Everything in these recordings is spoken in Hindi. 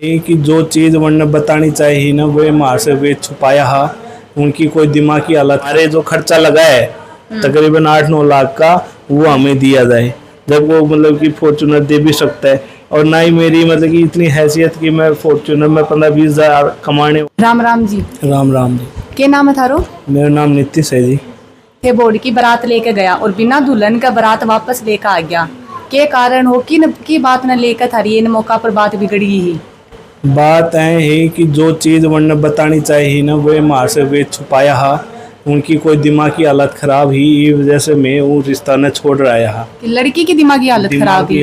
ये कि जो चीज़ उन्होंने बतानी चाहिए ना वो माँ से वे छुपाया हा। उनकी कोई दिमागी हालत हमारे जो खर्चा लगा है तकरीबन 8-9 लाख का वो हमें दिया जाए, जब वो मतलब कि फॉर्चूनर दे भी सकता है। और ना ही मेरी मतलब कि इतनी हैसियत कि मैं फॉर्चूनर में 15-20 हज़ार कमाने। राम राम जी। राम राम जी। क्या नाम है थारो? मेरा नाम नितिश है जी। थे बोर्ड की बारात लेके गया और बिना दुल्हन का बारात वापस लेकर आ गया। के कारण हो कि बात न लेकर थारी इन मौका पर बात बिगड़ी ही। बात है कि जो चीज़ उन्होंने बतानी चाहिए ना वो माँ से वे छुपाया हा। उनकी कोई दिमागी हालत खराब ही ये वजह से मैं वो रिश्ता न छोड़ रहा हा। लड़की की दिमागी हालत खराब ही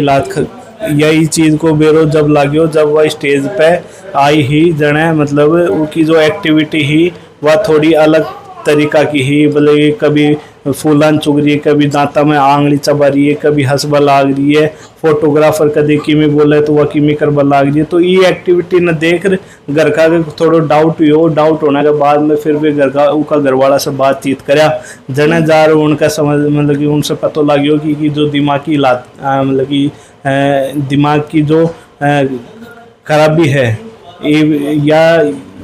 यही चीज़ को बेरो जब लाग्यो जब वह स्टेज पे आई ही जने मतलब उनकी जो एक्टिविटी ही वह थोड़ी अलग तरीका की ही, मतलब कभी फूलन चुग रही है, कभी दांता में आंगली चबा रही है, कभी हंसबा लाग रही है, फोटोग्राफर कभी किमी बोले तो वह किमी करबा लाग रही है। तो ये एक्टिविटी न देख घर का थोड़ा डाउट हो, डाउट होने के बाद में फिर भी घर का उनका घरवाला से बातचीत करा जने जा रहे उनका समझ मतलब कि उनसे पता लगियो कि जो दिमागी मतलब कि दिमाग की जो खराबी है या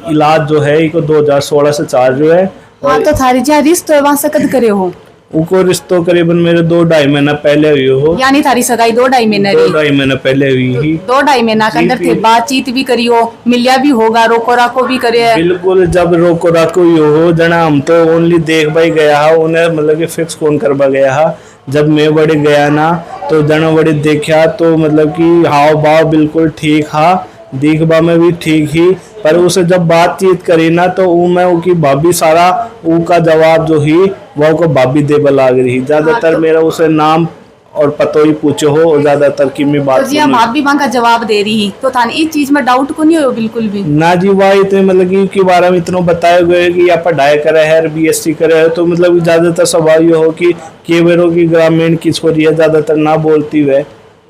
इलाज जो है इको 2016 से चार्ज जो है। हाँ तो थारी जा रिश्तो वहाँ से कद करे हो? उनको रिश्तो करीबन मेरे 2-2.5 महीना पहले हुई हो। यानी थारी सगाई 2-2.5 महीना रही? 2-2.5 महीना पहले हुई ही। 2-2.5 महीना के अंदर थे बातचीत भी करी हो, मिलिया भी होगा, रोको राको भी करे है? बिल्कुल, जब रोको राको ही हो जना हम तो ओनली देख भाई गया हा, उन्हें मतलब कि फिक्स कौन करवा गया हा। जब मैं बड़े गया ना तो जना बड़े देखा तो मतलब कि हाव भाव बिल्कुल ठीक हा, दिखबा में भी ठीक ही, पर उसे जब बातचीत करी ना तो मैं उनकी भाभी सारा उनका जवाब जो ही वह को भाभी देबा लाग रही। ज्यादातर मेरा उसे नाम और पतो ही पूछो हो और ज्यादातर की मैं बात तो भाभी वहाँ का जवाब दे रही तो थाने इस चीज में डाउट को नहीं हो बिल्कुल भी ना जी। वह इतने मतलब कि के बारे में इतना बताया गया कि आप पढ़ाई करे है BSc करे है, तो मतलब ज्यादातर सवाल ये हो कि केवरों की ग्रामीण की छोरी है ज्यादातर ना बोलती हुए,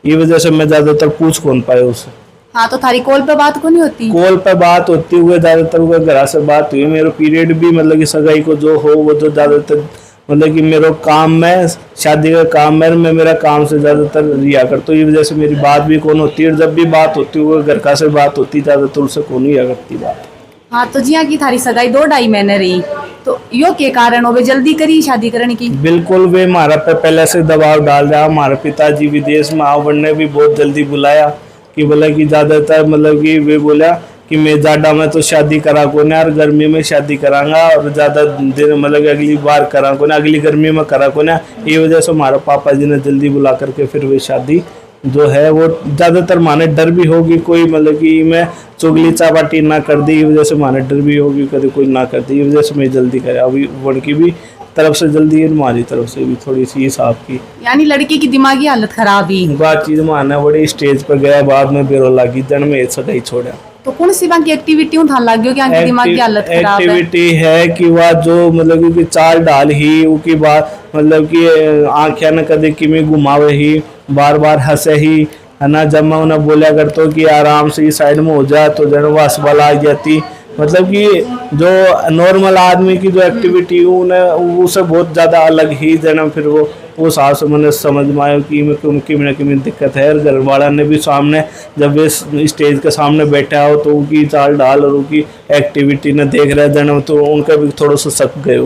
ये वजह से मैं ज्यादातर पूछ कौन पाए उससे। हाँ तो थारी कॉल पे बात को नहीं होती? कॉल पे बात होती हुए ज्यादातर वो घर से बात हुई। मेरे पीरियड भी मतलब कि सगाई को जो हो वो जो ज्यादातर मतलब कि मेरे काम में शादी का काम में मैं मेरा काम से ज्यादातर रिया कर, तो ये वजह से मेरी बात भी कौन होती है और जब भी बात होती है घर का से बात होती ज्यादातर उससे कौन रिया करती बात। हाँ तो जी की थारी सगाई 2-2.5 महीने रही तो यो के कारण हो वे जल्दी करी शादी करने की? बिल्कुल, वे हमारा पे पहले से दबाव डाल रहा। हमारे पिताजी विदेश में आओ ने भी बहुत जल्दी बुलाया कि बोला कि ज्यादातर मतलब कि वे बोला कि मैं जाडा में तो शादी करा को ना और गर्मी में शादी करांगा और ज़्यादा दिन मतलब अगली बार करा को ना अगली गर्मी में करा को ना। ये वजह से हमारे पापा जी ने जल्दी बुला करके फिर वे शादी जो है वो ज़्यादातर माने डर भी होगी कोई मतलब कि मैं चुगली चापाटी ना कर दी, ये वजह से माने डर भी होगी कभी कोई ना कर दी, ये वजह से मैं जल्दी करा। अभी उनकी भी तरफ से जल्दी है, हमारी तरफ से भी थोड़ी सी हिसाब की। यानी लड़की की दिमागी हालत खराब ही बातचीत मारना बड़ी स्टेज पर गया बाद में बेरो लगी जन में सगाई छोड़ा। तो कौन सी बाकी एक्टिविटी था लग गया कि दिमाग की हालत खराब है? एक्टिविटी है कि वह जो मतलब कि चाल डाल ही उनकी बात मतलब कि आँखें न कदे कि में घुमावे ही, बार बार हंसे ही है ना। जब मैं उन्हें बोला करता हूँ कि आराम से इस साइड में हो जा तो जन वो हंसबल आ जाती। मतलब कि जो नॉर्मल आदमी की जो एक्टिविटी उन्हें उससे बहुत ज़्यादा अलग ही जना। फिर वो हिसाब से मैंने समझ में आया कि मैं दिक्कत है। और घर वाला ने भी सामने जब वे स्टेज के सामने बैठा हो तो उनकी चाल डाल और उनकी एक्टिविटी ने देख रहे जना तो उनका भी थोड़ा सा शक गए।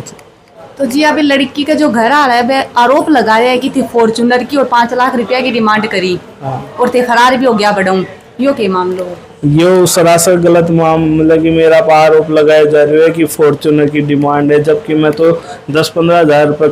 तो जी अभी लड़की का जो घर आ रहा है वह आरोप लगा रहा है कि थी फॉर्चूनर की और 5 लाख रुपया की डिमांड करी और थे फरार भी हो गया बड़ाऊ, यो के मामलो? ये सरासर गलत मामला कि मेरा आरोप लगाया जा रहा है कि फॉर्चूनर की डिमांड है, जबकि मैं तो 10-15 हज़ार रुपये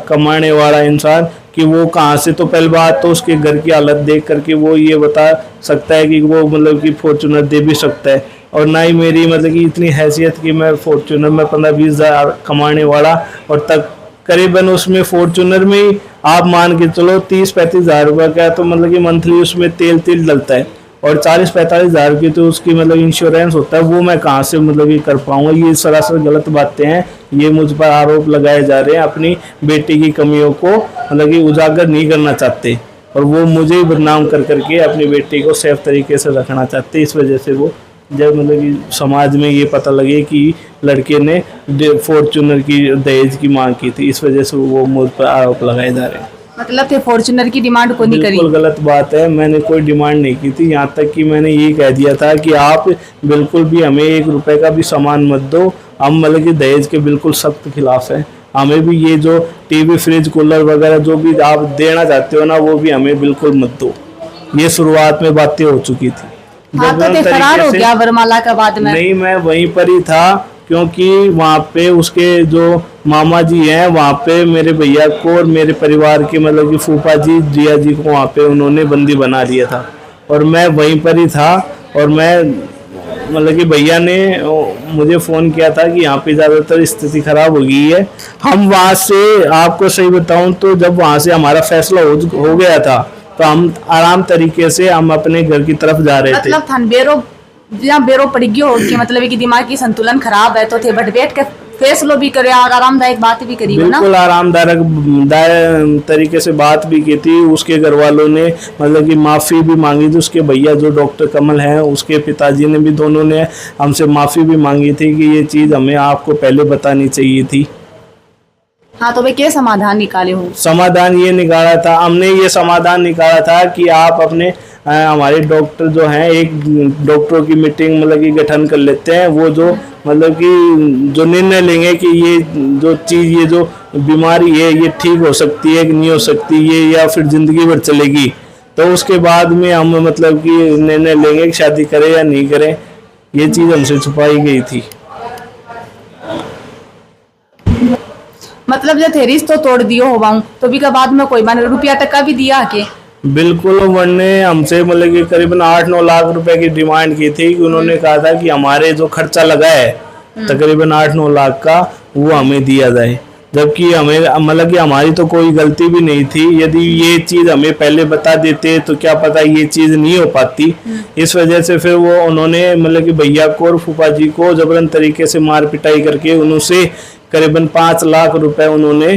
कमाने वाला इंसान कि वो कहाँ से। तो पहली बात तो उसके घर की हालत देख करके वो ये बता सकता है कि वो मतलब कि फॉर्चूनर दे भी सकता है। और ना ही मेरी मतलब कि इतनी हैसियत कि मैं फॉर्चूनर में 15-20 हज़ार कमाने वाला और तक करीबन उसमें फॉर्चूनर में ही आप मान के चलो 30-35 हज़ार रुपये का, तो मतलब कि मंथली उसमें तेल डलता है और 40-45 हज़ार की तो उसकी मतलब इंश्योरेंस होता है। वो मैं कहाँ से मतलब कि कर पाऊँगा। ये सरासर गलत बातें हैं, ये मुझ पर आरोप लगाए जा रहे हैं। अपनी बेटी की कमियों को मतलब कि उजागर नहीं करना चाहते और वो मुझे ही बदनाम कर करके अपनी बेटी को सेफ तरीके से रखना चाहते। इस वजह से वो जब मतलब कि समाज में ये पता लगे कि लड़के ने फॉर्चूनर की दहेज की मांग की थी, इस वजह से वो मुझ पर आरोप लगाए जा रहे हैं। मतलब थे फॉर्च्यूनर की डिमांड को नहीं करी। बिल्कुल गलत बात है, मैंने कोई डिमांड नहीं की थी। यहाँ तक कि मैंने ये कह दिया था कि आप बिल्कुल भी हमें 1 रुपए का भी सामान मत दो। हम मतलब कि दहेज के बिल्कुल सख्त खिलाफ है। हमें भी ये जो टीवी, फ्रिज, कूलर वगैरह जो भी आप देना चाहते हो ना, वो भी हमें बिल्कुल मत दो। ये शुरुआत में बातें हो चुकी थी। हाँ, तो जबरन फरार तरीके हो से- गया वरमाला का बाद में। नहीं, मैं वहीं पर ही था, क्योंकि वहाँ पे उसके जो मामा जी हैं, वहाँ पे मेरे भैया को और मेरे परिवार के मतलब कि फूफा जी, जिया जी को वहाँ पे उन्होंने बंदी बना लिया था और मैं वहीं पर ही था। और मैं मतलब कि भैया ने मुझे फ़ोन किया था कि यहाँ पे ज़्यादातर स्थिति ख़राब हो गई है। हम वहाँ से, आपको सही बताऊँ तो, जब वहाँ से हमारा फैसला हो गया था तो हम आराम तरीके से हम अपने घर की तरफ जा रहे थे। मतलब थान बेरो जहाँ बेरो पड़ गयो कि मतलब कि दिमाग की संतुलन खराब है तो थे बट बैठ के फैसलो भी करे और आरामदायक बात भी करी हो ना। बिल्कुल आरामदायक तरीके से बात भी की थी। उसके घर वालों ने मतलब कि माफ़ी भी मांगी थी। उसके भैया जो डॉक्टर कमल हैं, उसके पिताजी ने भी, दोनों ने हमसे माफ़ी भी मांगी थी कि ये चीज़ हमें आपको पहले बतानी चाहिए थी। हाँ, तो वे क्या समाधान निकाले हो? समाधान ये निकाला था हमने, ये समाधान निकाला था कि आप अपने हमारे डॉक्टर जो हैं, एक डॉक्टरों की मीटिंग मतलब कि गठन कर लेते हैं। वो जो मतलब कि जो निर्णय लेंगे कि ये जो चीज़, ये जो बीमारी है, ये ठीक हो सकती है कि नहीं हो सकती है, या फिर ज़िंदगी भर चलेगी। तो उसके बाद में हम मतलब कि निर्णय लेंगे कि शादी करें या नहीं करें। ये चीज़ हमसे छुपाई गई थी। मतलब जब थे रिश्तो तोड़ दियो होवाऊं तो भी का बाद में कोई मान रुपया टका भी दिया के? बिल्कुल, उन्होंने हमसे मतलब कि करीबन 8-9 लाख रुपए की डिमांड की थी कि उन्होंने कहा था कि हमारे जो खर्चा लगा है तकरीबन 8-9 लाख का, वो हमें दिया जाए। जबकि हमें मतलब कि हमारी तो कोई गलती भी नहीं थी। यदि ये चीज़ हमें पहले बता देते तो क्या पता ये चीज़ नहीं हो पाती। इस वजह से फिर वो उन्होंने मतलब कि भैया को और फूफा जी को जबरन तरीके से मार पिटाई करके उनसे करीबन 5 लाख रुपए उन्होंने